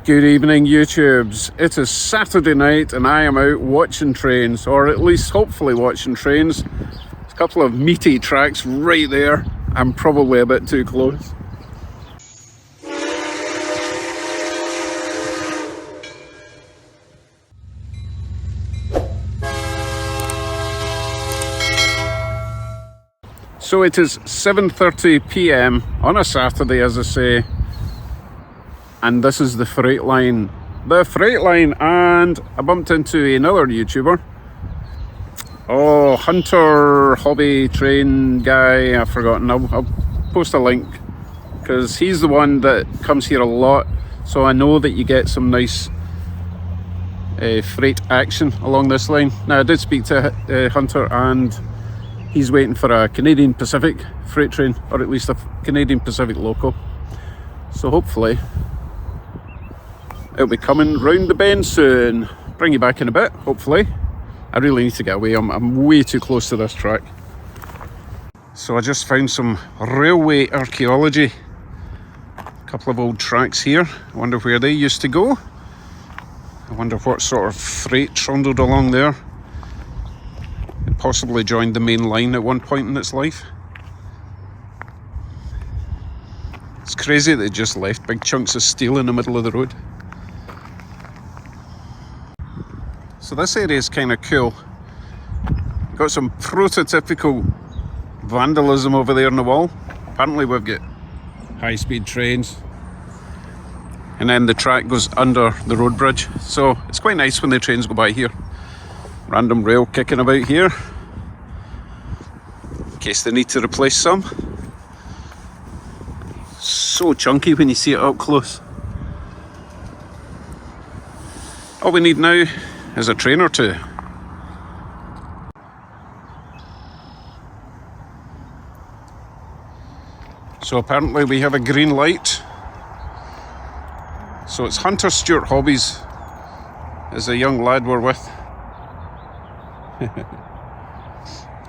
Good evening, YouTubes. It is Saturday night and I am out watching trains, or at least hopefully watching trains. There's a couple of meaty tracks right there. I'm probably a bit too close. So it is 7:30 p.m. on a Saturday, as I say, and this is the freight line. The freight line, and I bumped into another YouTuber. Oh, Hunter Hobby Train guy, I've forgotten. I'll post a link because he's the one that comes here a lot, so I know that you get some nice freight action along this line. Now I did speak to Hunter, and he's waiting for a Canadian Pacific freight train, or at least a Canadian Pacific local. So hopefully it'll be coming round the bend soon. Bring you back in a bit, hopefully. I really need to get away. I'm way too close to this track. So I just found some railway archaeology. A couple of old tracks here. I wonder where they used to go. I wonder what sort of freight trundled along there. It possibly joined the main line at one point in its life. It's crazy they just left big chunks of steel in the middle of the road. So this area is kind of cool. Got some prototypical vandalism over there on the wall. Apparently we've got high-speed trains, and then the track goes under the road bridge. So it's quite nice when the trains go by here. Random rail kicking about here, in case they need to replace some. So chunky when you see it up close. All we need now is a train or two. So apparently we have a green light. So it's Hunter Stewart Hobbies is a young lad we're with.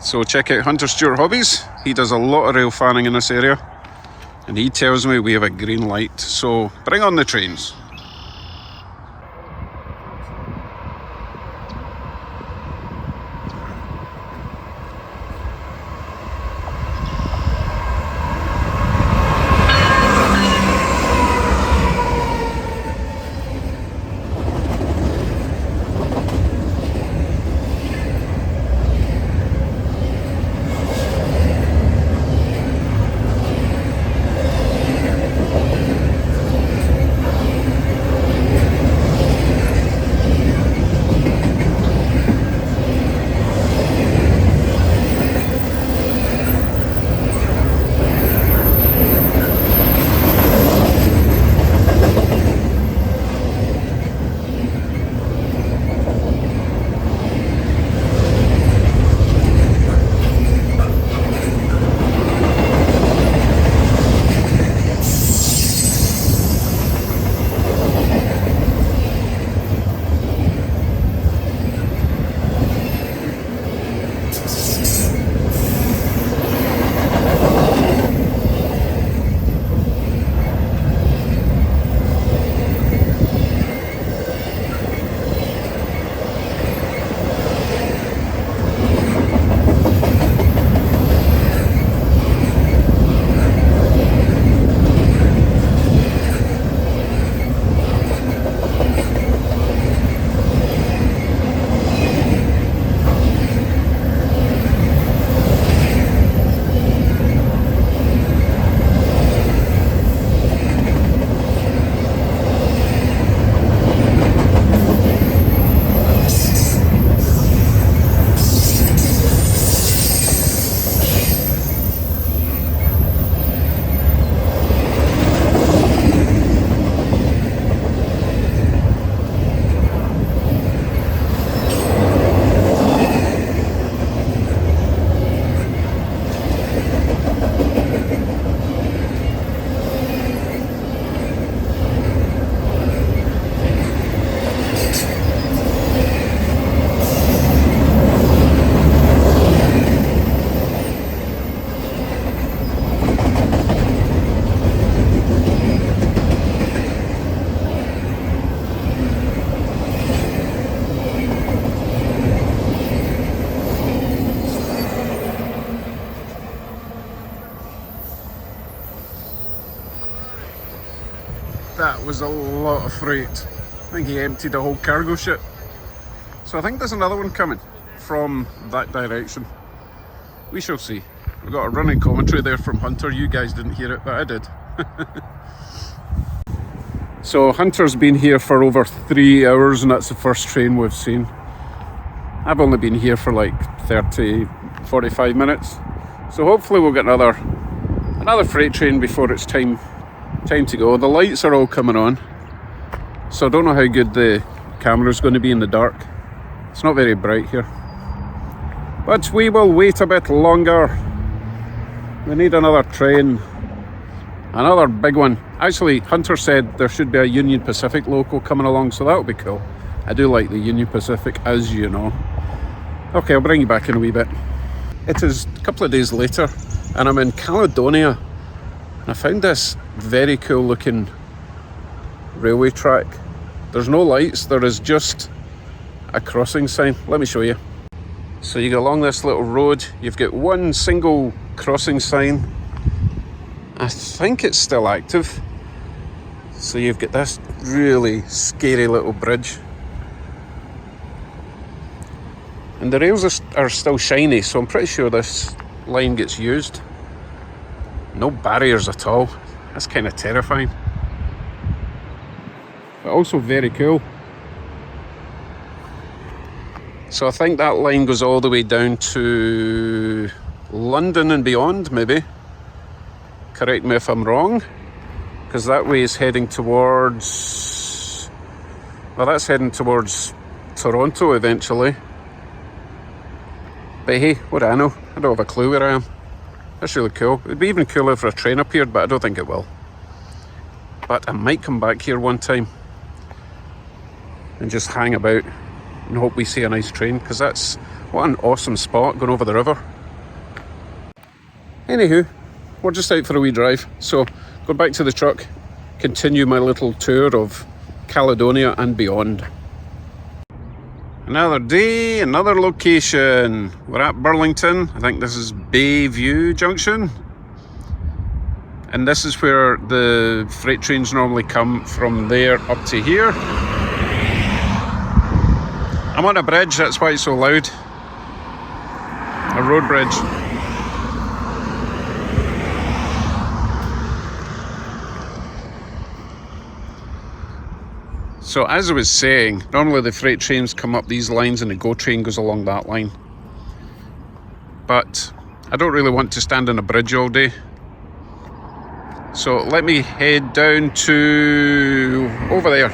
So check out Hunter Stewart Hobbies. He does a lot of rail fanning in this area, and he tells me we have a green light. So bring on the trains. That was a lot of freight. I think he emptied a whole cargo ship. So I think there's another one coming from that direction. We shall see. We got a running commentary there from Hunter. You guys didn't hear it, but I did. So Hunter's been here for over 3 hours, and that's the first train we've seen. I've only been here for like 45 minutes. So hopefully we'll get another freight train before it's time to go. The lights are all coming on, so I don't know how good the camera's going to be in the dark. It's not very bright here. But we will wait a bit longer. We need another train. Another big one. Actually, Hunter said there should be a Union Pacific local coming along, so that'll be cool. I do like the Union Pacific, as you know. Okay, I'll bring you back in a wee bit. It is a couple of days later, and I'm in Caledonia. And I found this very cool looking railway track. There's no lights, there is just a crossing sign. Let me show you. So you go along this little road, you've got one single crossing sign. I think it's still active. So you've got this really scary little bridge. And the rails are still shiny, so I'm pretty sure this line gets used. No barriers at all. That's kind of terrifying. But also very cool. So I think that line goes all the way down to London and beyond, maybe. Correct me if I'm wrong, because that way is heading towards... Well, that's heading towards Toronto eventually. But hey, what do I know? I don't have a clue where I am. That's really cool. It'd be even cooler if a train appeared, but I don't think it will. But I might come back here one time and just hang about and hope we see a nice train, because that's... What an awesome spot, going over the river. Anywho, we're just out for a wee drive. So, go back to the truck, continue my little tour of Caledonia and beyond. Another day, another location. We're at Burlington. I think this is Bayview Junction. And this is where the freight trains normally come from there up to here. I'm on a bridge, that's why it's so loud. A road bridge. So as I was saying, normally the freight trains come up these lines and the GO train goes along that line. But I don't really want to stand on a bridge all day. So let me head down to over there.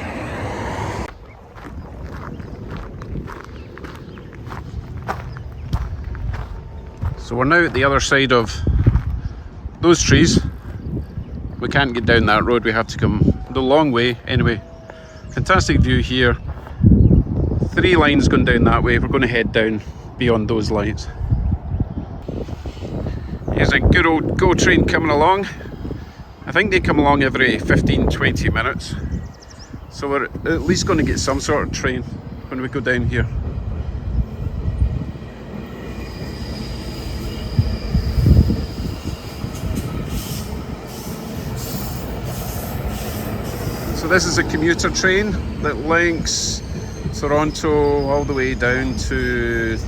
So we're now at the other side of those trees. We can't get down that road, we have to come the long way. Anyway, fantastic view here. 3 lines going down that way. We're going to head down beyond those lines. Here's a good old GO train coming along. I think they come along every 15-20 minutes. So we're at least going to get some sort of train when we go down here. So this is a commuter train that links Toronto all the way down to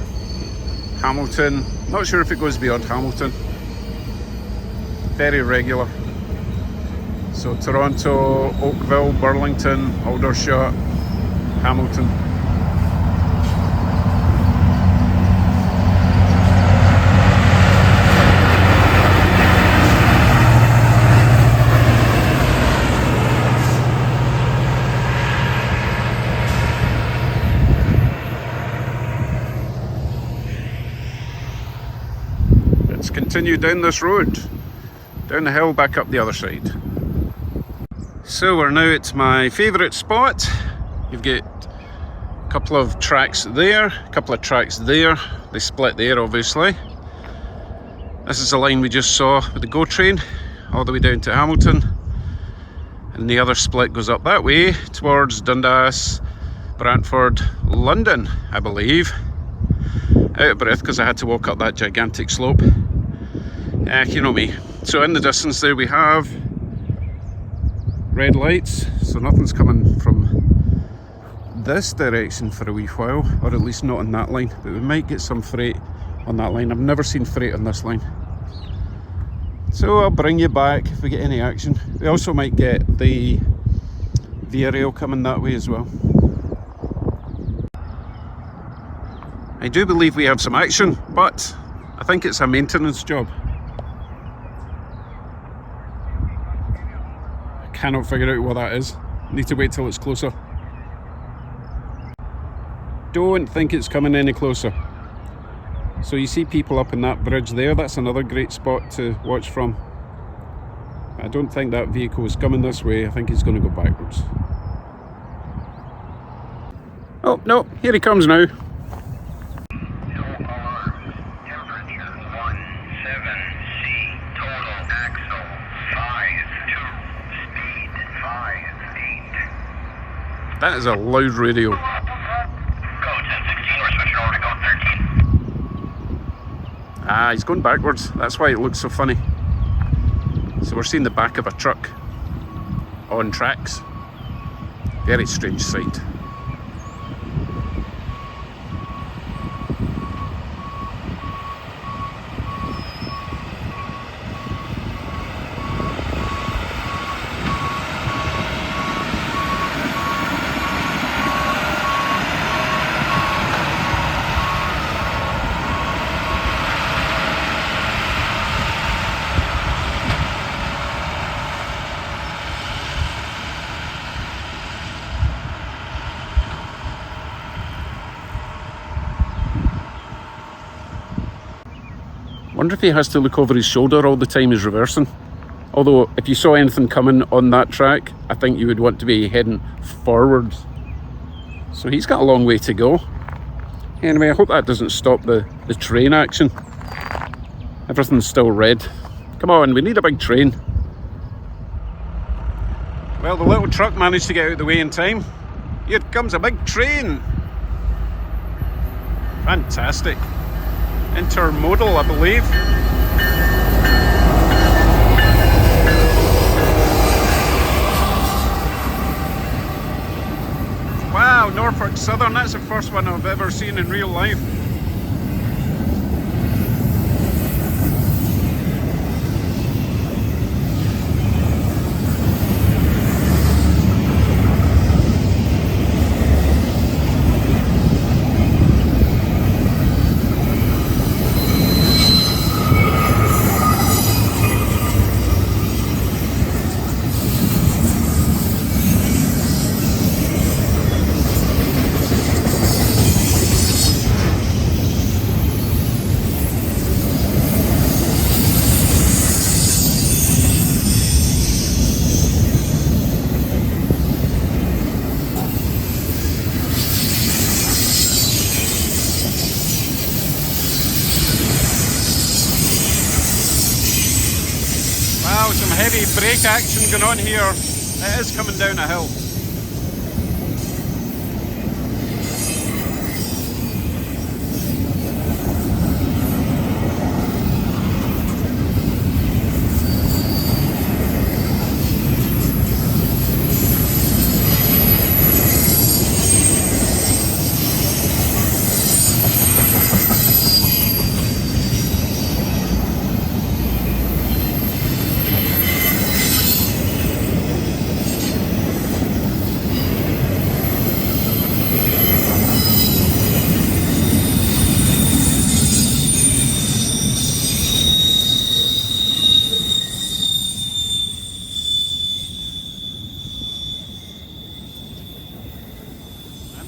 Hamilton. Not sure if it goes beyond Hamilton. Very regular. So Toronto, Oakville, Burlington, Aldershot, Hamilton. Let's continue down this road, down the hill, back up the other side. So we're now at my favourite spot. You've got a couple of tracks there, a couple of tracks there. They split there, obviously. This is the line we just saw with the GO train, all the way down to Hamilton. And the other split goes up that way, towards Dundas, Brantford, London, I believe. Out of breath because I had to walk up that gigantic slope. You know me. So in the distance there we have red lights, so nothing's coming from this direction for a wee while, or at least not on that line, but we might get some freight on that line. I've never seen freight on this line, so I'll bring you back if we get any action. We also might get the Via Rail coming that way as well. I do believe we have some action, but I think it's a maintenance job. I cannot figure out what that is. Need to wait till it's closer. Don't think it's coming any closer. So you see people up in that bridge there, that's another great spot to watch from. I don't think that vehicle is coming this way, I think he's going to go backwards. Oh no, here he comes now. That is a loud radio. Go 1016, we're switching over to go 13. Ah, he's going backwards. That's why it looks so funny. So we're seeing the back of a truck on tracks. Very strange sight. Wonder if he has to look over his shoulder all the time he's reversing. Although if you saw anything coming on that track, I think you would want to be heading forwards. So he's got a long way to go. Anyway, I hope that doesn't stop the train action. Everything's still red. Come on, we need a big train. Well, the little truck managed to get out of the way in time. Here comes a big train. Fantastic. Intermodal, I believe. Wow, Norfolk Southern, that's the first one I've ever seen in real life. Wow, some heavy brake action going on here. It is coming down a hill.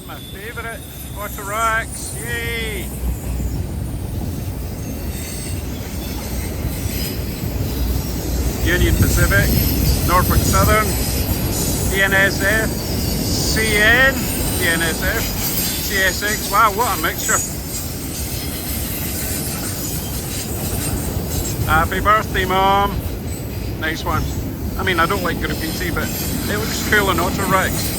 My favourite, Auto Racks, yay! Union Pacific, Norfolk Southern, BNSF, CN, BNSF, CSX, wow, what a mixture. Happy birthday, Mom. Nice one. I mean, I don't like graffiti, but it looks cool on Auto Racks.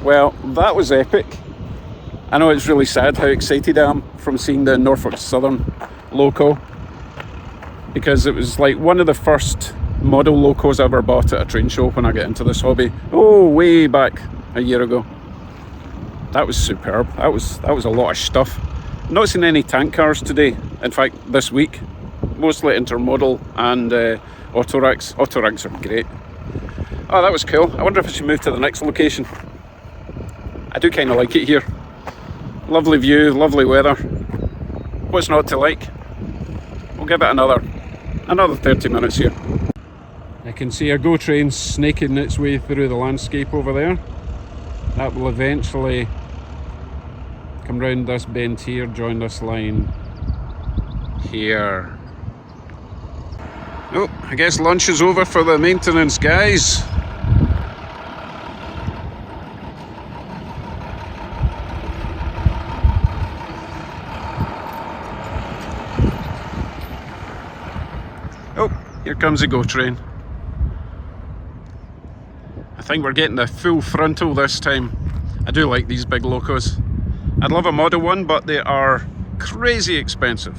Well, that was epic. I know it's really sad how excited I am from seeing the Norfolk Southern loco, because it was like one of the first model locos I ever bought at a train show when I got into this hobby. Oh, way back a year ago. That was superb. That was a lot of stuff. Not seen any tank cars today. In fact, this week, mostly intermodal and autoracks. Autoracks are great. Oh, that was cool. I wonder if I should move to the next location. I do kind of like it here. Lovely view, lovely weather. What's not to like? We'll give it another 30 minutes here. I can see a GO train snaking its way through the landscape over there. That will eventually come round this bend here, join this line here. Oh, I guess lunch is over for the maintenance guys. Oh, here comes the GO train. I think we're getting the full frontal this time. I do like these big locos. I'd love a model one, but they are crazy expensive.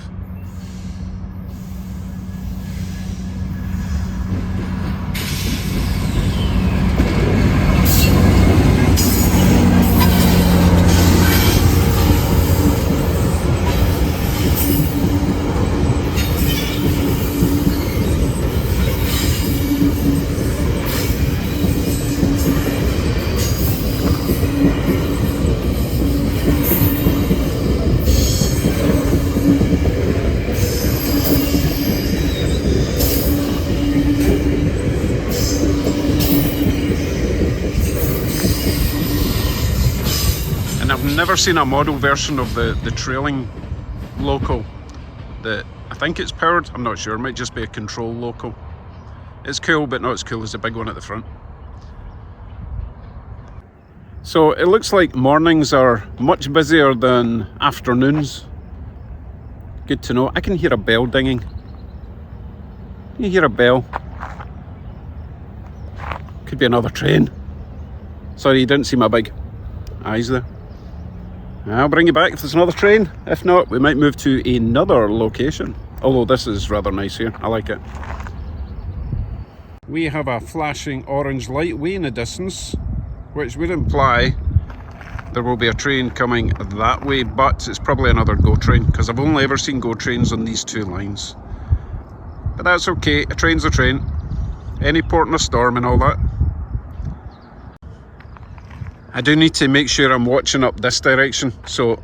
And I've never seen a model version of the trailing loco. I think it's powered, I'm not sure, it might just be a control loco. It's cool, but not as cool as the big one at the front. So it looks like mornings are much busier than afternoons. Good to know. I can hear a bell dinging. Can you hear a bell? Could be another train. Sorry, you didn't see my big eyes there. I'll bring you back if there's another train. If not, we might move to another location. Although this is rather nice here. I like it. We have a flashing orange light way in the distance, which would imply there will be a train coming that way, but it's probably another GO train, because I've only ever seen GO trains on these two lines. But that's okay, a train's a train. Any port in a storm and all that. I do need to make sure I'm watching up this direction. So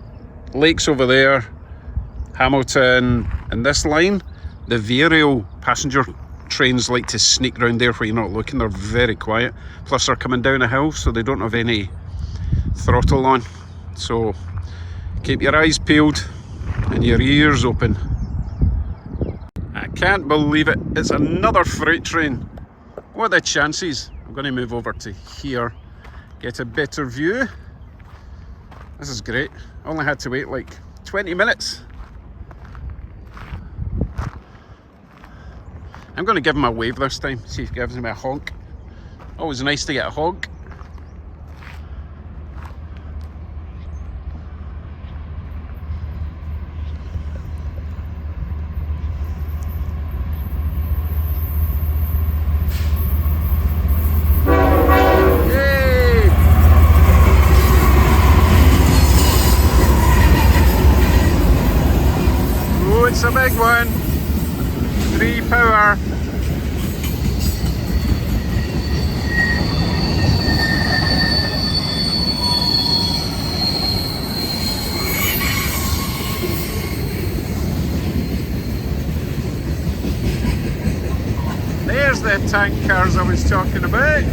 Lake's over there, Hamilton, and this line, the Varial passenger trains like to sneak round there where you're not looking. They're very quiet. Plus they're coming down a hill, so they don't have any throttle on. So keep your eyes peeled and your ears open. I can't believe it. It's another freight train. What are the chances? I'm going to move over to here, get a better view. This is great. I only had to wait like 20 minutes. I'm going to give him a wave this time, see if he gives me a honk. Always nice to get a honk. Yay! Oh, it's a big one. 3 power. There's the tank cars I was talking about.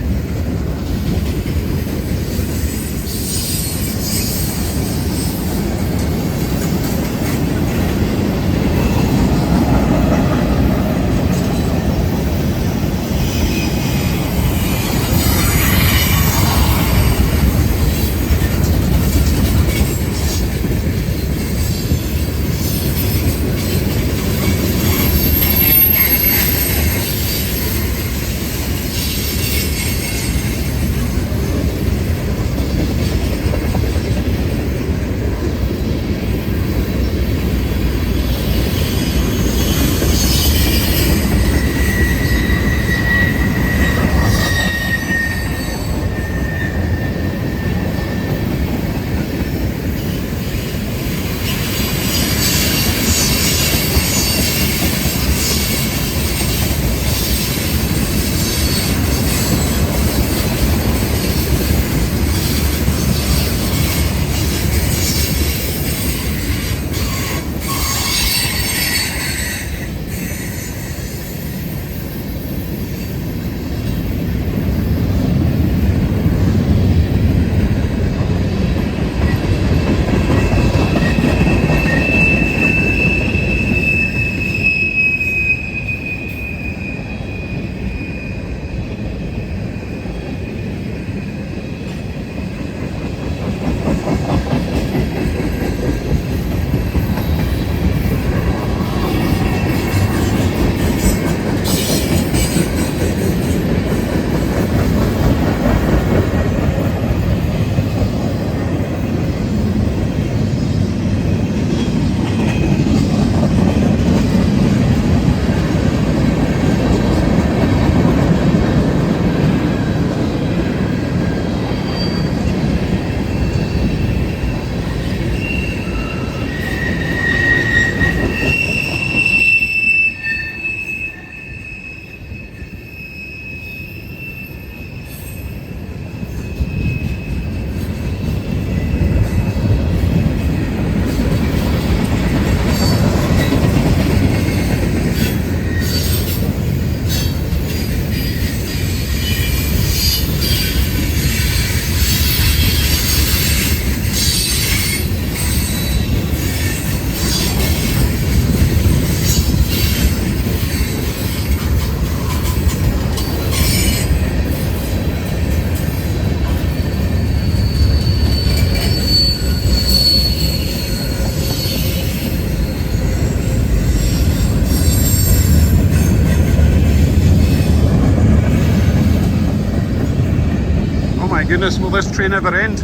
goodness, will this train ever end?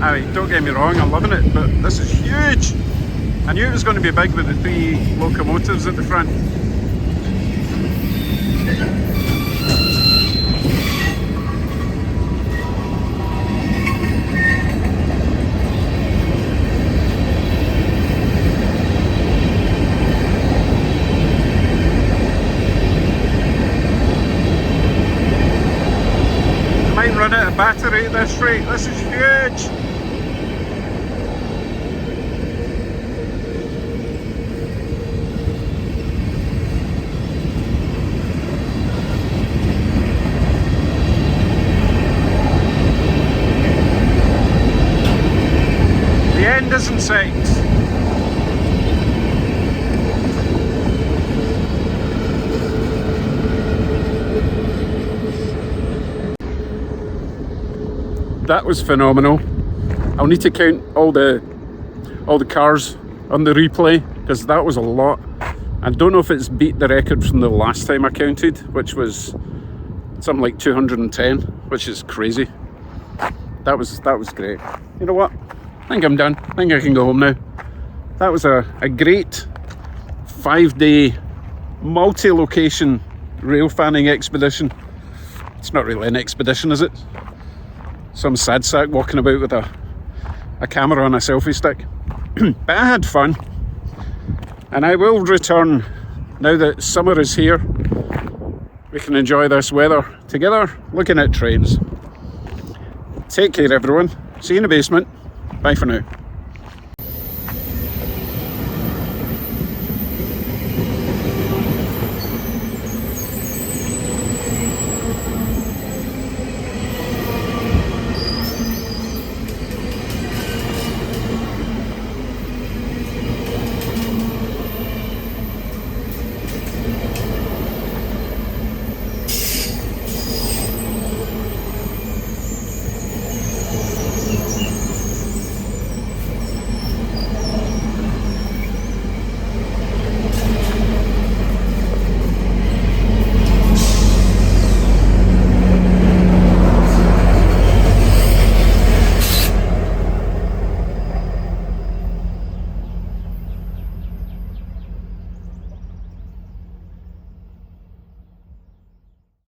I mean, don't get me wrong, I'm loving it, but this is huge. I knew it was going to be big with the 3 locomotives at the front. Run out of battery at this rate. This is huge. The end is in sight. That was phenomenal. I'll need to count all the cars on the replay because that was a lot. I don't know if it's beat the record from the last time I counted, which was something like 210, which is crazy. That was great. You know what? I think I'm done. I think I can go home now. That was a great 5-day multi-location rail fanning expedition. It's not really an expedition, is it? Some sad sack walking about with a camera on a selfie stick. But I had fun, and I will return now that summer is here. We can enjoy this weather together looking at trains. Take care everyone. See you in the basement. Bye for now.